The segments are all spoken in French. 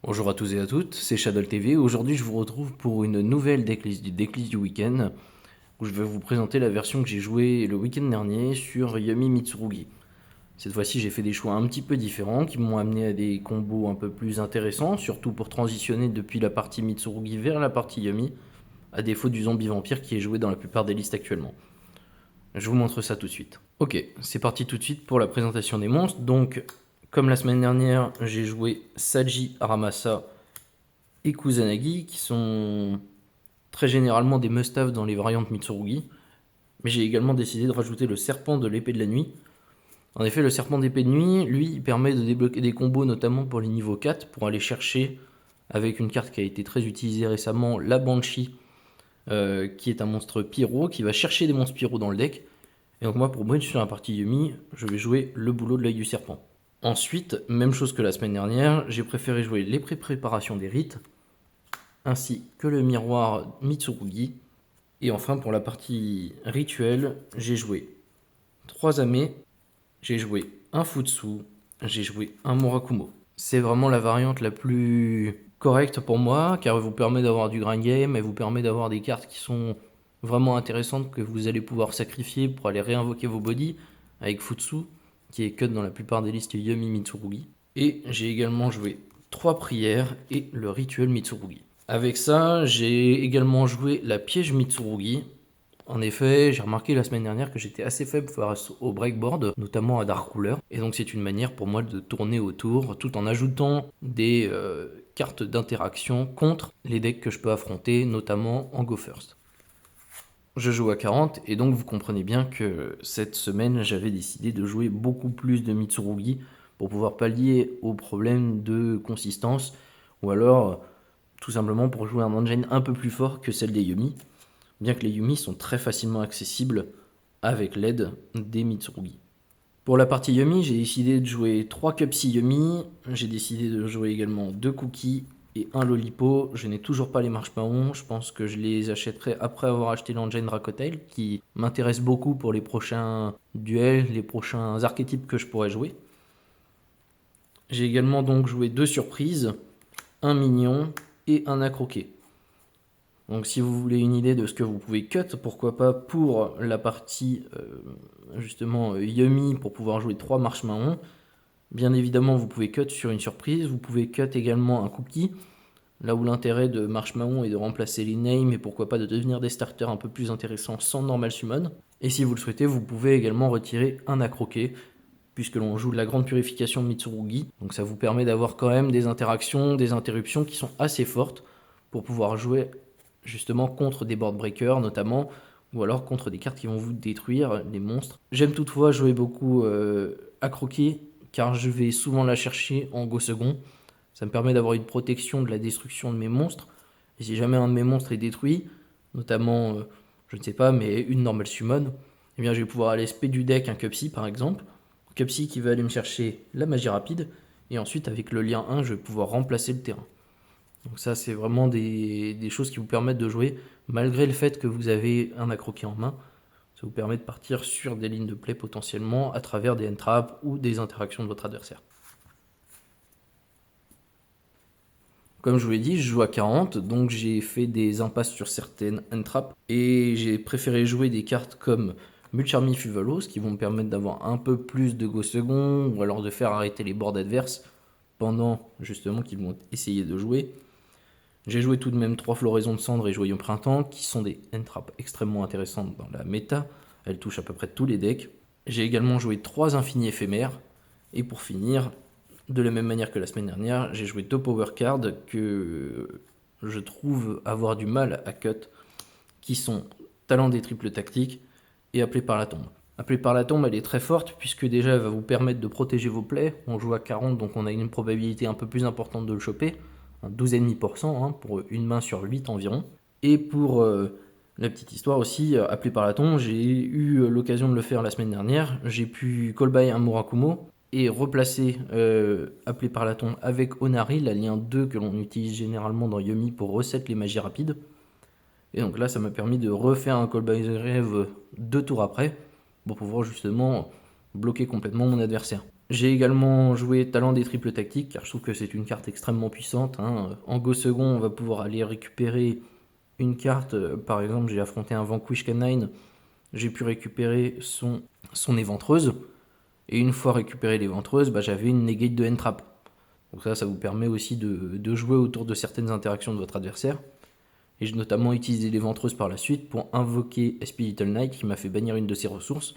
Bonjour à tous et à toutes, c'est Shadow TV. Aujourd'hui, je vous retrouve pour une nouvelle decklist du week-end où je vais vous présenter la version que j'ai jouée le week-end dernier sur Yumi Mitsurugi. Cette fois-ci, j'ai fait des choix un petit peu différents qui m'ont amené à des combos un peu plus intéressants, surtout pour transitionner depuis la partie Mitsurugi vers la partie Yumi, à défaut du zombie vampire qui est joué dans la plupart des listes actuellement. Je vous montre ça tout de suite. Ok, c'est parti tout de suite pour la présentation des monstres. Donc, comme la semaine dernière, j'ai joué Saji Aramasa et Kusanagi, qui sont très généralement des must-have dans les variantes Mitsurugi. Mais j'ai également décidé de rajouter le serpent de l'épée de la nuit. En effet, le serpent d'épée de nuit, lui, il permet de débloquer des combos, notamment pour les niveaux 4, pour aller chercher, avec une carte qui a été très utilisée récemment, la Banshee, qui est un monstre pyro, qui va chercher des monstres pyro dans le deck. Et donc moi, pour bridge sur la partie Yumi, je vais jouer le boulot de l'œil du serpent. Ensuite, même chose que la semaine dernière, j'ai préféré jouer les préparations des rites, ainsi que le miroir Mitsurugi. Et enfin, pour la partie rituelle, j'ai joué 3 Ame, j'ai joué un Futsu, j'ai joué un Murakumo. C'est vraiment la variante la plus correcte pour moi, car elle vous permet d'avoir du grind game, elle vous permet d'avoir des cartes qui sont vraiment intéressantes que vous allez pouvoir sacrifier pour aller réinvoquer vos bodies, avec Futsu, qui est cut dans la plupart des listes Yumi Mitsurugi. Et j'ai également joué 3 prières et le rituel Mitsurugi. Avec ça, j'ai également joué la piège Mitsurugi. En effet, j'ai remarqué la semaine dernière que j'étais assez faible face au breakboard, notamment à Dark Ruler. Et donc c'est une manière pour moi de tourner autour, tout en ajoutant des cartes d'interaction contre les decks que je peux affronter, notamment en Go First. Je joue à 40 et donc vous comprenez bien que cette semaine j'avais décidé de jouer beaucoup plus de Mitsurugi pour pouvoir pallier aux problèmes de consistance ou alors tout simplement pour jouer un engine un peu plus fort que celle des Yumi, bien que les Yumi sont très facilement accessibles avec l'aide des Mitsurugi. Pour la partie Yumi, j'ai décidé de jouer 3 Cupsy Yumi, j'ai décidé de jouer également 2 Cookies et un Lolipo. Je n'ai toujours pas les marshmallows, je pense que je les achèterai après avoir acheté l'engine Dracotail, qui m'intéresse beaucoup pour les prochains duels, les prochains archétypes que je pourrais jouer. J'ai également donc joué 2 surprises, un mignon et un accroqué. Donc si vous voulez une idée de ce que vous pouvez cut, pourquoi pas pour la partie justement Yummy pour pouvoir jouer 3 marshmallows. Bien évidemment vous pouvez cut sur une surprise, vous pouvez cut également un cookie, là où l'intérêt de marshmallow est de remplacer les names et pourquoi pas de devenir des starters un peu plus intéressants sans normal summon. Et si vous le souhaitez, vous pouvez également retirer un accroqué, puisque l'on joue la grande purification Mitsurugi. Donc ça vous permet d'avoir quand même des interactions, des interruptions qui sont assez fortes pour pouvoir jouer justement contre des board breakers notamment, ou alors contre des cartes qui vont vous détruire, des monstres. J'aime toutefois jouer beaucoup à croquer, car je vais souvent la chercher en go second. Ça me permet d'avoir une protection de la destruction de mes monstres. Et si jamais un de mes monstres est détruit, notamment, je ne sais pas, mais une normal summon, eh bien je vais pouvoir aller spé du deck un Cupsy par exemple. Cupsy qui va aller me chercher la magie rapide, et ensuite avec le lien 1, je vais pouvoir remplacer le terrain. Donc ça, c'est vraiment des choses qui vous permettent de jouer, malgré le fait que vous avez un accroqué en main. Ça vous permet de partir sur des lignes de play potentiellement à travers des entraps ou des interactions de votre adversaire. Comme je vous l'ai dit, je joue à 40, donc j'ai fait des impasses sur certaines entraps et j'ai préféré jouer des cartes comme Mulcharmy Fuvalos qui vont me permettre d'avoir un peu plus de go second ou alors de faire arrêter les boards adverses pendant justement qu'ils vont essayer de jouer. J'ai joué tout de même 3 Floraisons de Cendre et Joyau Printemps, qui sont des entraps extrêmement intéressantes dans la méta. Elles touchent à peu près tous les decks. J'ai également joué 3 Infinis éphémères. Et pour finir, de la même manière que la semaine dernière, j'ai joué 2 Power Cards que je trouve avoir du mal à cut, qui sont Talent des triples tactiques et Appelé par la tombe. Appelé par la tombe, elle est très forte, puisque déjà elle va vous permettre de protéger vos plays. On joue à 40, donc on a une probabilité un peu plus importante de le choper. 12,5% hein, pour une main sur 8 environ. Et pour la petite histoire aussi, appelé par la tombe, j'ai eu l'occasion de le faire la semaine dernière. J'ai pu call by un Murakumo et replacer appelé par la tombe avec Onari, la lien 2 que l'on utilise généralement dans Yumi pour reset les magies rapides. Et donc là, ça m'a permis de refaire un call by the grave 2 tours après pour pouvoir justement bloquer complètement mon adversaire. J'ai également joué Talent des triples tactiques, car je trouve que c'est une carte extrêmement puissante. En go second, on va pouvoir aller récupérer une carte. Par exemple, j'ai affronté un Vanquish Canine, j'ai pu récupérer son éventreuse. Et une fois récupéré l'éventreuse, j'avais une negate de N-Trap. Donc ça vous permet aussi de jouer autour de certaines interactions de votre adversaire. Et j'ai notamment utilisé l'éventreuse par la suite pour invoquer SP Little Knight qui m'a fait bannir une de ses ressources,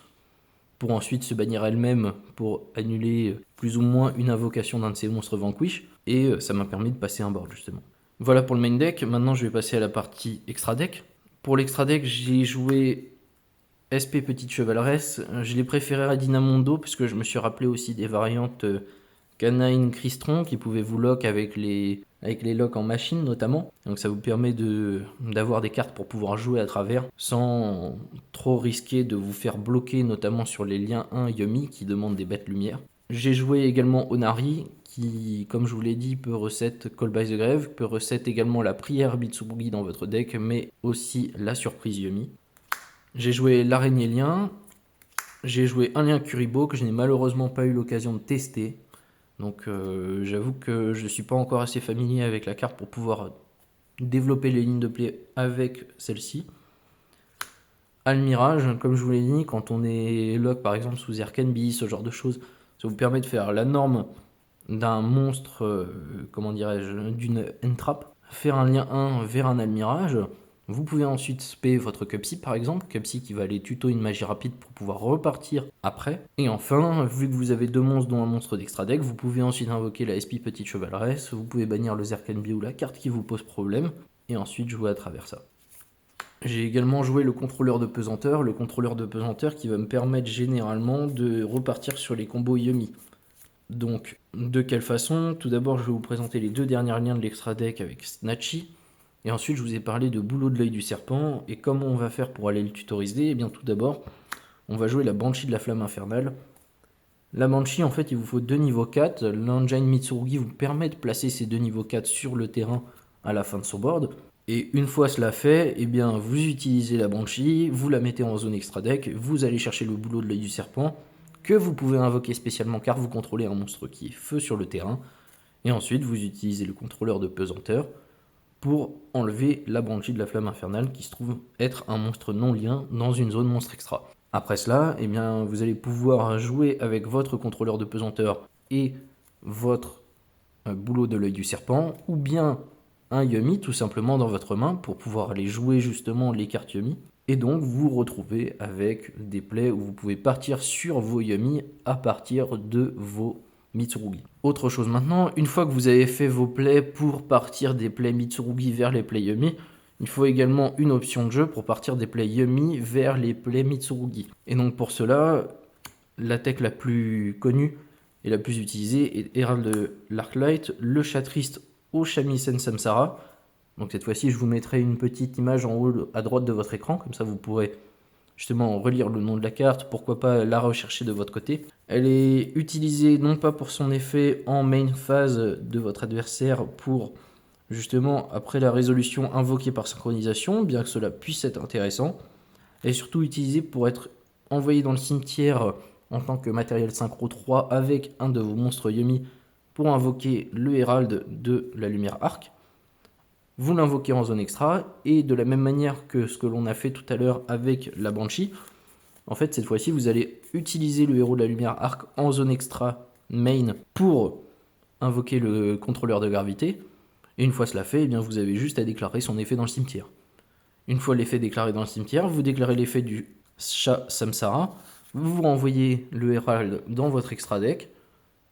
pour ensuite se bannir elle-même pour annuler plus ou moins une invocation d'un de ses monstres Vanquish. Et ça m'a permis de passer un board justement. Voilà pour le main deck. Maintenant je vais passer à la partie extra deck. Pour l'extra deck, j'ai joué SP Petite Chevaleresse, je l'ai préféré à Dynamondo parce que je me suis rappelé aussi des variantes Canine Crystron qui pouvaient vous lock avec les locks en machine notamment. Donc ça vous permet d'avoir des cartes pour pouvoir jouer à travers sans trop risquer de vous faire bloquer, notamment sur les liens 1 Yomi qui demandent des bêtes lumière. J'ai joué également Onari qui, comme je vous l'ai dit, peut reset Call by the Grave, peut reset également la prière Mitsurugi dans votre deck, mais aussi la surprise Yomi. J'ai joué l'araignée lien, j'ai joué un lien Kuribo que je n'ai malheureusement pas eu l'occasion de tester. Donc j'avoue que je ne suis pas encore assez familier avec la carte pour pouvoir développer les lignes de play avec celle-ci. Almirage, comme je vous l'ai dit, quand on est lock par exemple sous Erkenbi, ce genre de choses, ça vous permet de faire la norme d'un monstre, d'une entrap, faire un lien 1 vers un almirage. Vous pouvez ensuite spé votre Cupsy par exemple, Cupsy qui va aller tuto une magie rapide pour pouvoir repartir après. Et enfin, vu que vous avez deux monstres dont un monstre d'extra deck, vous pouvez ensuite invoquer la SP Petite Chevaleresse, vous pouvez bannir le Zerkenbi ou la carte qui vous pose problème, et ensuite jouer à travers ça. J'ai également joué le contrôleur de pesanteur qui va me permettre généralement de repartir sur les combos Yumi. Donc, de quelle façon? Tout d'abord, je vais vous présenter les deux derniers liens de l'extra deck avec Snatchy. Et ensuite, je vous ai parlé de Boulot de l'œil du serpent. Et comment on va faire pour aller le tutoriser? Eh bien, tout d'abord, on va jouer la Banshee de la flamme infernale. La Banshee, en fait, il vous faut deux niveaux 4. L'engine Mitsurugi vous permet de placer ces deux niveaux 4 sur le terrain à la fin de son board. Et une fois cela fait, eh bien, vous utilisez la Banshee, vous la mettez en zone extra deck, vous allez chercher le Boulot de l'œil du serpent, que vous pouvez invoquer spécialement car vous contrôlez un monstre qui est feu sur le terrain. Et ensuite, vous utilisez le contrôleur de pesanteur pour enlever la Banshee de la flamme infernale qui se trouve être un monstre non lien dans une zone monstre extra. Après cela, eh bien, vous allez pouvoir jouer avec votre contrôleur de pesanteur et votre Boulot de l'œil du serpent, ou bien un Yumi tout simplement dans votre main pour pouvoir aller jouer justement les cartes Yumi. Et donc vous vous retrouvez avec des plays où vous pouvez partir sur vos Yumi à partir de vos Mitsurugi. Autre chose maintenant, une fois que vous avez fait vos plays pour partir des plays Mitsurugi vers les plays Yumi, il faut également une option de jeu pour partir des plays Yumi vers les plays Mitsurugi. Et donc pour cela, la tech la plus connue et la plus utilisée est Herald de l'Arclight, le chatriste au Shamisen Samsara. Donc cette fois-ci, je vous mettrai une petite image en haut à droite de votre écran, comme ça vous pourrez justement relire le nom de la carte, pourquoi pas la rechercher de votre côté. Elle est utilisée non pas pour son effet en main phase de votre adversaire pour justement après la résolution invoquée par synchronisation, bien que cela puisse être intéressant, elle est surtout utilisée pour être envoyée dans le cimetière en tant que matériel synchro 3 avec un de vos monstres Yumi pour invoquer le Herald de la lumière arc. Vous l'invoquez en zone extra, et de la même manière que ce que l'on a fait tout à l'heure avec la Banshee, en fait cette fois-ci vous allez utiliser le héros de la lumière arc en zone extra main pour invoquer le contrôleur de gravité, et une fois cela fait, eh bien, vous avez juste à déclarer son effet dans le cimetière. Une fois l'effet déclaré dans le cimetière, vous déclarez l'effet du chat Samsara, vous renvoyez le Herald dans votre extra deck,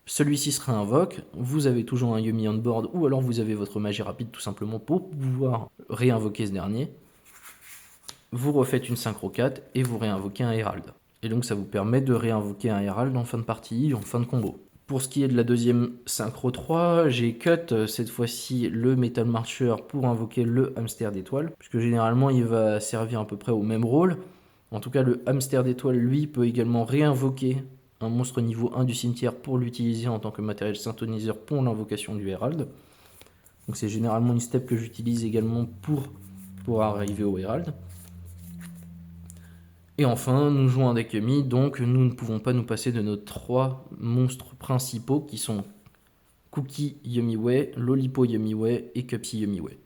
celui-ci se réinvoque, vous avez toujours un Yumi on board, ou alors vous avez votre magie rapide tout simplement pour pouvoir réinvoquer ce dernier. Vous refaites une synchro 4 et vous réinvoquez un Herald. Et donc ça vous permet de réinvoquer un Herald en fin de partie, en fin de combo. Pour ce qui est de la deuxième synchro 3, j'ai cut cette fois-ci le Metal Marcher pour invoquer le hamster d'étoile, puisque généralement il va servir à peu près au même rôle. En tout cas, le hamster d'étoile, lui, peut également réinvoquer un monstre niveau 1 du cimetière pour l'utiliser en tant que matériel synthoniseur pour l'invocation du Herald. Donc c'est généralement une step que j'utilise également pour arriver au Herald. Et enfin, nous jouons un deck Yumi, donc nous ne pouvons pas nous passer de nos 3 monstres principaux qui sont Cookie Yumiway, Lolipo Yumiway et Cupsy Yumiway.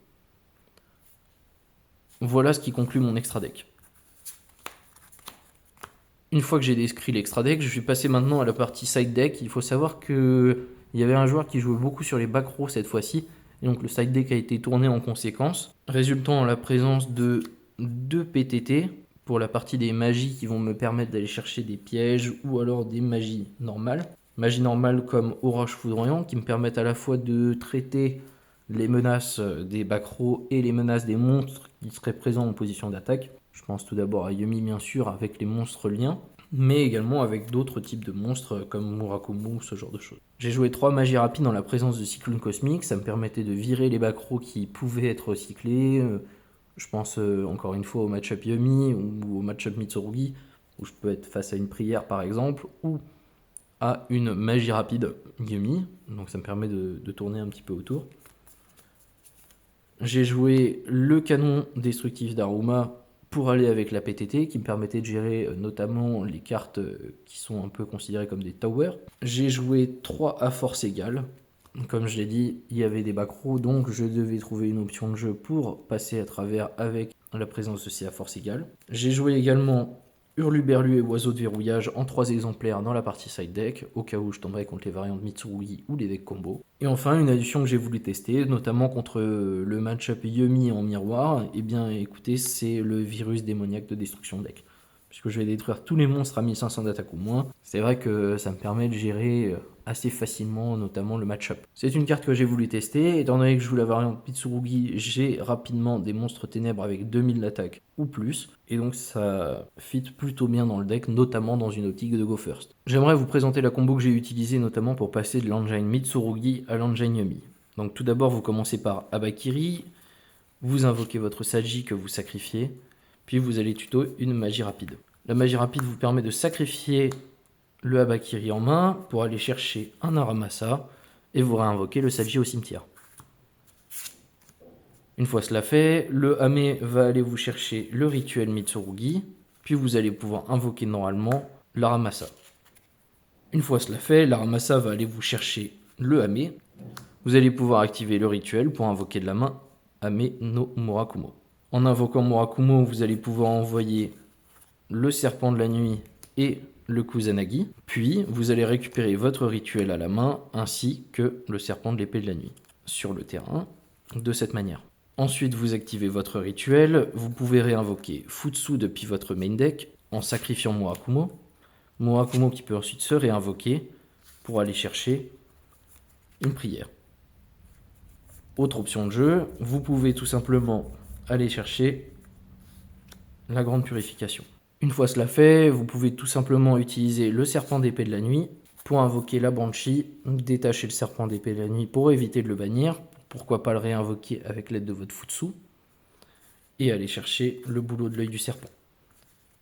Voilà ce qui conclut mon extra deck. Une fois que j'ai décrit l'extra deck, je vais passer maintenant à la partie side deck. Il faut savoir qu'il y avait un joueur qui jouait beaucoup sur les back rows cette fois-ci, et donc le side deck a été tourné en conséquence, résultant en la présence de 2 PTT pour la partie des magies qui vont me permettre d'aller chercher des pièges ou alors des magies normales. Magie normale comme Orage Foudroyant qui me permettent à la fois de traiter les menaces des back rows et les menaces des monstres qui seraient présents en position d'attaque. Je pense tout d'abord à Yumi bien sûr avec les monstres liens, mais également avec d'autres types de monstres comme Murakumo, ce genre de choses. J'ai joué 3 magies rapides dans la présence de Cyclone Cosmique, ça me permettait de virer les back rows qui pouvaient être recyclés. Je pense encore une fois au match-up Yumi ou au match-up Mitsurugi, où je peux être face à une prière par exemple, ou à une magie rapide Yumi, donc ça me permet de tourner un petit peu autour. J'ai joué le canon destructif d'Aruma pour aller avec la PTT qui me permettait de gérer notamment les cartes qui sont un peu considérées comme des towers. J'ai joué 3 à force égale. Comme je l'ai dit, il y avait des back rows, donc je devais trouver une option de jeu pour passer à travers avec la présence de ces à force égale. J'ai joué également Hurluberlu et Oiseau de verrouillage en 3 exemplaires dans la partie side deck, au cas où je tomberais contre les variantes Mitsurugi ou les decks combo. Et enfin, une addition que j'ai voulu tester, notamment contre le match-up Yumi en miroir, et bien écoutez, c'est le virus démoniaque de destruction de deck. Puisque je vais détruire tous les monstres à 1500 d'attaque ou moins, c'est vrai que ça me permet de gérer assez facilement, notamment le match-up. C'est une carte que j'ai voulu tester, étant donné que je joue la variante Mitsurugi, j'ai rapidement des monstres ténèbres avec 2000 d'attaque ou plus, et donc ça fit plutôt bien dans le deck, notamment dans une optique de go first. J'aimerais vous présenter la combo que j'ai utilisée notamment pour passer de l'engine Mitsurugi à l'engine Yumi. Donc tout d'abord vous commencez par Abakiri, vous invoquez votre Saji que vous sacrifiez, puis vous allez tuto une magie rapide. La magie rapide vous permet de sacrifier le Abakiri en main pour aller chercher un Aramasa et vous réinvoquer le Saji au cimetière. Une fois cela fait, le Hame va aller vous chercher le rituel Mitsurugi, puis vous allez pouvoir invoquer normalement l'Aramasa. Une fois cela fait, l'Aramasa va aller vous chercher le Hame. Vous allez pouvoir activer le rituel pour invoquer de la main Hame no Murakumo. En invoquant Murakumo, vous allez pouvoir envoyer le serpent de la nuit et le Kusanagi. Puis, vous allez récupérer votre rituel à la main ainsi que le serpent de l'épée de la nuit sur le terrain de cette manière. Ensuite, vous activez votre rituel. Vous pouvez réinvoquer Futsu depuis votre main deck en sacrifiant Murakumo. Murakumo qui peut ensuite se réinvoquer pour aller chercher une prière. Autre option de jeu, vous pouvez tout simplement aller chercher la grande purification. Une fois cela fait, vous pouvez tout simplement utiliser le serpent d'épée de la nuit pour invoquer la Banshee, détacher le serpent d'épée de la nuit pour éviter de le bannir, pourquoi pas le réinvoquer avec l'aide de votre Futsu, et aller chercher le boulot de l'œil du serpent.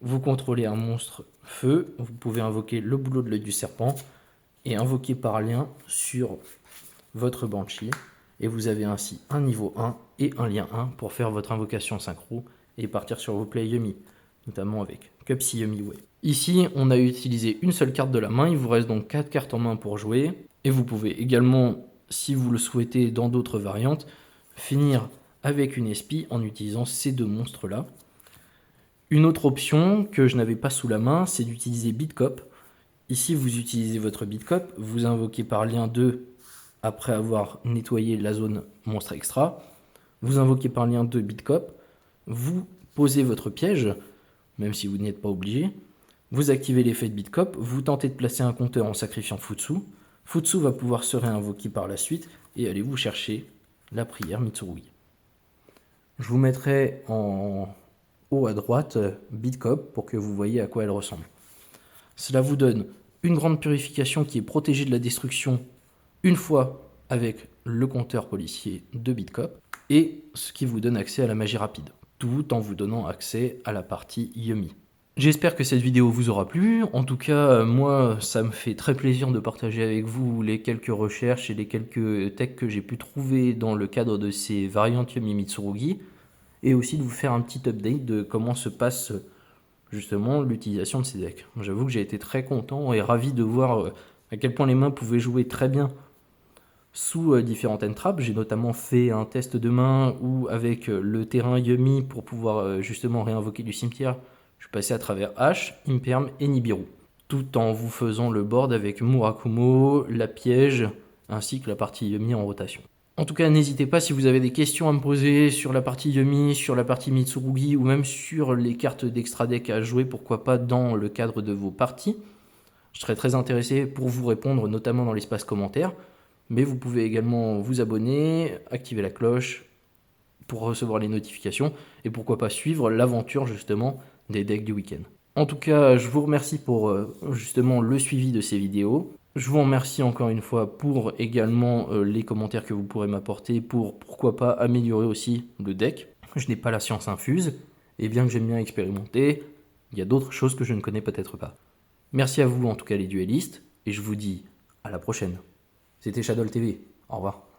Vous contrôlez un monstre feu, vous pouvez invoquer le boulot de l'œil du serpent et invoquer par lien sur votre Banshee, et vous avez ainsi un niveau 1 et un lien 1 pour faire votre invocation synchro et partir sur vos plays Yumi, notamment avec Cupsy Yumiway. Ici, on a utilisé une seule carte de la main, il vous reste donc 4 cartes en main pour jouer, et vous pouvez également, si vous le souhaitez dans d'autres variantes, finir avec une espie en utilisant ces 2 monstres-là. Une autre option que je n'avais pas sous la main, c'est d'utiliser Bitcop. Ici, vous utilisez votre Bitcop, vous invoquez par lien 2 après avoir nettoyé la zone monstre extra, vous invoquez par lien 2 Bitcop, vous posez votre piège, même si vous n'y êtes pas obligé, vous activez l'effet de Bitcop, vous tentez de placer un compteur en sacrifiant Futsu, Futsu va pouvoir se réinvoquer par la suite et allez vous chercher la prière Mitsurugi. Je vous mettrai en haut à droite Bitcop pour que vous voyez à quoi elle ressemble. Cela vous donne une grande purification qui est protégée de la destruction une fois avec le compteur policier de Bitcop, et ce qui vous donne accès à la magie rapide, tout en vous donnant accès à la partie Yumi. J'espère que cette vidéo vous aura plu. En tout cas, moi, ça me fait très plaisir de partager avec vous les quelques recherches et les quelques techs que j'ai pu trouver dans le cadre de ces variantes Yumi Mitsurugi, et aussi de vous faire un petit update de comment se passe justement l'utilisation de ces decks. J'avoue que j'ai été très content et ravi de voir à quel point les mains pouvaient jouer très bien sous différentes entrappes. J'ai notamment fait un test de main où avec le terrain Yumi pour pouvoir justement réinvoquer du cimetière, je suis passé à travers H, Imperm et Nibiru, tout en vous faisant le board avec Murakumo, la piège, ainsi que la partie Yumi en rotation. En tout cas, n'hésitez pas si vous avez des questions à me poser sur la partie Yumi, sur la partie Mitsurugi, ou même sur les cartes d'extra deck à jouer, pourquoi pas dans le cadre de vos parties. Je serais très intéressé pour vous répondre, notamment dans l'espace commentaire. Mais vous pouvez également vous abonner, activer la cloche pour recevoir les notifications, et pourquoi pas suivre l'aventure justement des decks du week-end. En tout cas, je vous remercie pour justement le suivi de ces vidéos. Je vous remercie encore une fois pour également les commentaires que vous pourrez m'apporter pour pourquoi pas améliorer aussi le deck. Je n'ai pas la science infuse, et bien que j'aime bien expérimenter, il y a d'autres choses que je ne connais peut-être pas. Merci à vous en tout cas les duellistes, et je vous dis à la prochaine. C'était Shadow TV, au revoir.